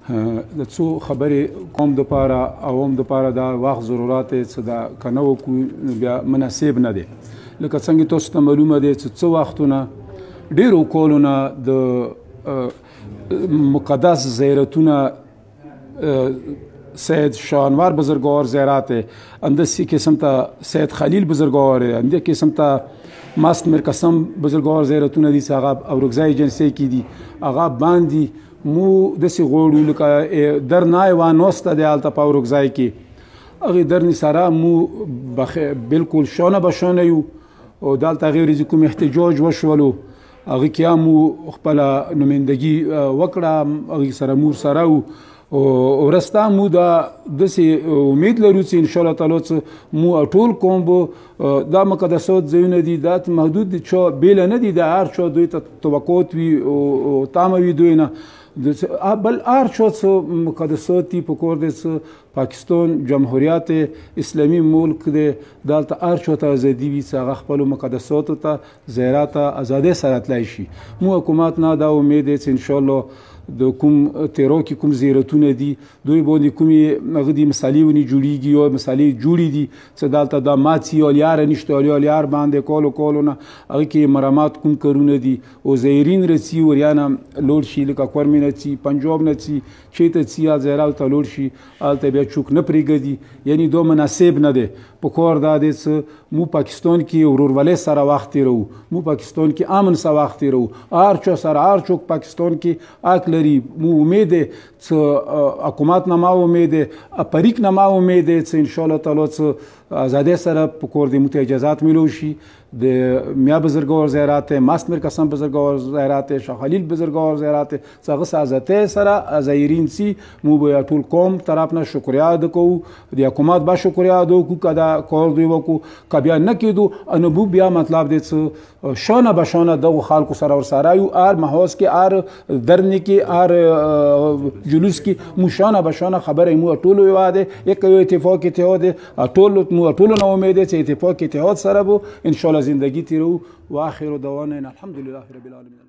د څو خبرې قوم دپاره عوام دپاره دا وخت ضرورت دی څه دا که نه وکړو بیا مناسب نه دی. لکه څنګه تاسو ته معلومه دی چې څه وختونه ډېرو کالونه د مقدس زیارتونه سید شاهانوار بزرگوار زیارت ہے، اندسی قسم تا سید خلیل بزرگوار ہے، اندی قسم تا ماست مرکسم بزرگوار زیارتونه دي چې هغه اورګزای جنسي کې دي هغه باندې مو داسې غواړو لکه در نای وانوسته دی هلته په اورګزای کې هغې درنې سره مو بلکل شانه به شانه یو او دلته هغې ورځې کوم احتجاج وشولو هغې کې هم مو خپله نمایندګي وکړه هغې سره مور سره و ورسته مو دا داسې امید لرو چې انشاءالله تعالی مو ټول قوم به دا مقدسات ځایونه دي دا محدود دي چا بیله نه دي د هر چا دوی ته توقعات وي او تمه وي دوی نه بل هر چا څه مقدسات دي پکار دی څه پاکستان جمهوریت اسلامي ملک دی دلته هر چا ته ازادي وي چې هغه خپلو مقدساتو ته زیارت ته ازادۍ سره تللی شي. مو حکومت نه دا امید دی چې انشاءالله د کوم تیرو کې کوم زیارتونه دي دوی باندې کومې هغه دي مسالې ونې جوړېږي یا مسالې جوړې دي چې دلته دا ماتې یا لیاره نشته یا لیار باندې کالو کالونه هغې کې مرمات کوم کارونه دي او زایرین رسي وریانه لوړ شي لکه کورمې نه څي پنجاب نه څي چېرته څي یا زیارت ته لوړ شي هلته بیا چوک نه پرېږدي یعنې دا مناسب نه دی. پکار دا دی چې مو پاکستان کې ورورولۍ سره وخت تېروو، مو پاکستان کې امن سره وخت تېروو، هر چا سره هر څوک پاکستان کې حق لري. مو امید دی چې حکومت نه ما امید دی پریک نه ما امید دی چې انشاءالله تعالی چې ازادۍ سره پکار دی مو ته اجازات میلو شي د میا بزرگوار زیارت ماست مرکسم بزرگوار زیارت شاه خلیل بزرگوار زیارت چې هغه څه ازادۍ سره زایرین سي مو به ټول قوم طرف نه شکریا ادا کوو د حکومت به شکریا ادا کوو که دا کار دوی وکړو که بیا نه کېدو نو بیا مطلب دی چې شانه به شانه دغو خلکو سره ورسره یو هر محاذ کې هر درنې کې هر جلوس کې مو شانه به شانه خبره مو ټولو یو دی یک یو اتفاق اتحاد مو ټولو نه امید دی چې اتفاق اتحاد سره به انشاءالله زندگی تیرو و آخر دعوانا الحمد لله رب العالمین.